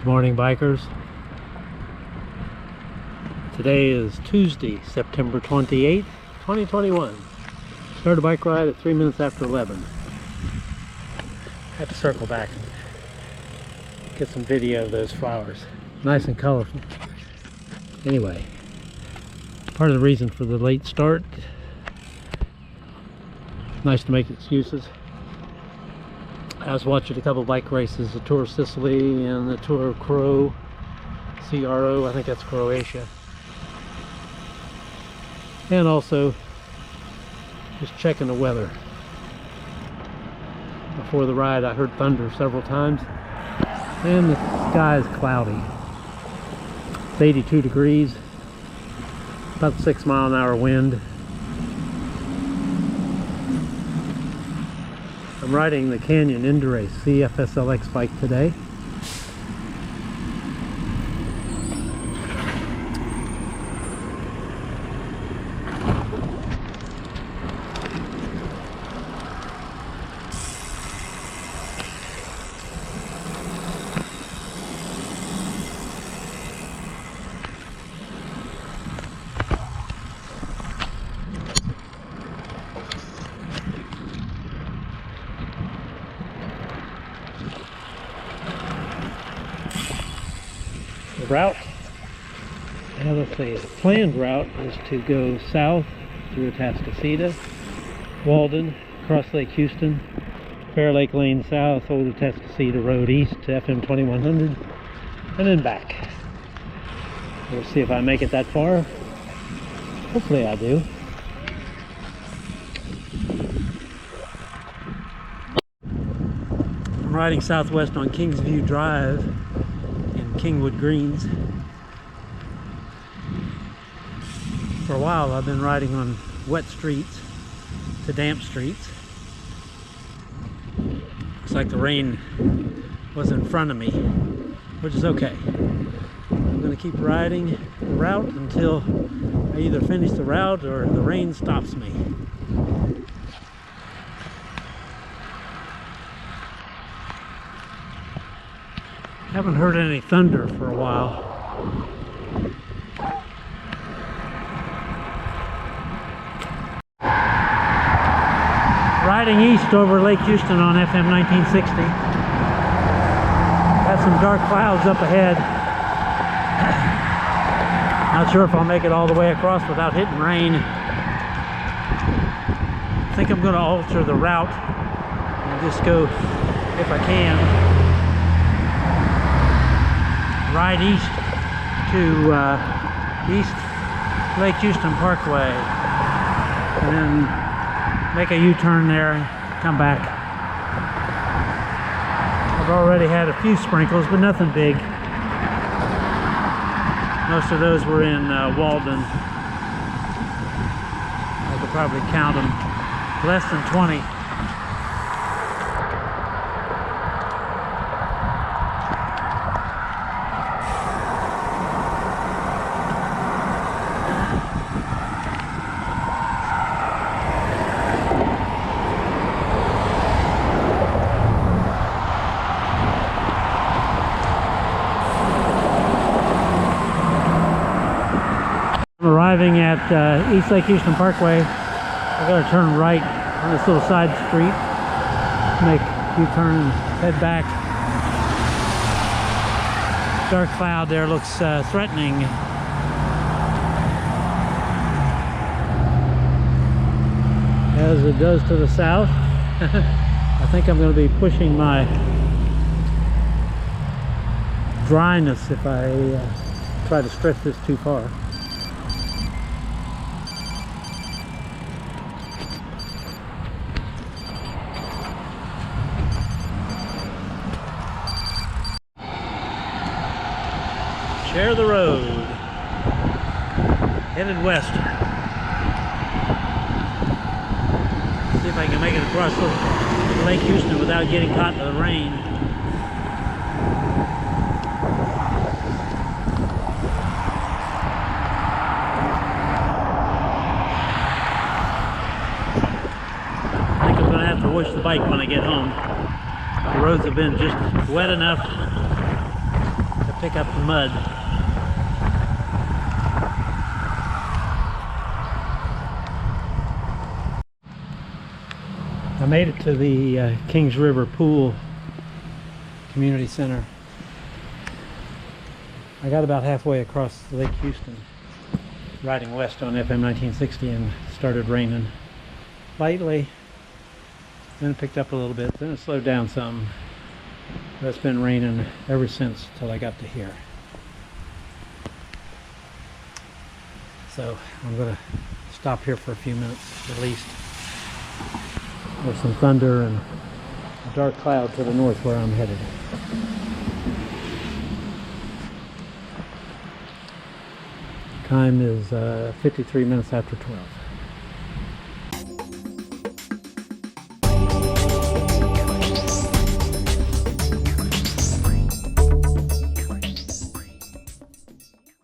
Good morning, bikers. Today is Tuesday, September 28th, 2021. Started a bike ride at 3 minutes after 11. Had to circle back and get some video of those flowers. Nice and colorful. Anyway, part of the reason for the late start. Nice to make excuses. I was watching a couple bike races, the Tour of Sicily and the Tour of CRO, I think that's Croatia. And also just checking the weather. Before the ride I heard thunder several times and the sky is cloudy. It's 82 degrees, about 6 mile-an-hour wind. I'm riding the Canyon Endurace CFSLX bike today. The route, let's see, the planned route is to go south through Atascocita, Walden, across Lake Houston, Fair Lake Lane south, Old Atascocita Road east to FM 2100, and then back. We'll see if I make it that far. Hopefully I do. I'm riding southwest on Kingsview Drive in Kingwood Greens. For a while I've been riding on wet streets to damp streets. Looks like the rain was in front of me, which is okay. I'm going to keep riding the route until I either finish the route or the rain stops me. Haven't heard any thunder for a while. Riding east over Lake Houston on FM 1960. Got some dark clouds up ahead. Not sure if I'll make it all the way across without hitting rain. I think I'm going to alter the route and just go, if I can, ride east to East Lake Houston Parkway and then make a U-turn there and come back. I've already had a few sprinkles, but nothing big. Most of those were in Walden. I could probably count them. Less than 20. Arriving at East Lake Houston Parkway, I gotta turn right on this little side street, make a U-turn and head back. Dark cloud there looks threatening. As it does to the south. I think I'm going to be pushing my dryness if I try to stretch this too far. Share the road, headed west. See if I can make it across Lake Houston without getting caught in the rain. I think I'm going to have to wash the bike when I get home. The roads have been just wet enough pick up the mud. I made it to the Kings River Pool Community Center. I got about halfway across Lake Houston, riding west on FM 1960, and it started raining lightly. Then it picked up a little bit, then it slowed down some. But it's been raining ever since till I got to here. So I'm going to stop here for a few minutes at least. There's some thunder and a dark cloud to the north where I'm headed. Time is 53 minutes after 12.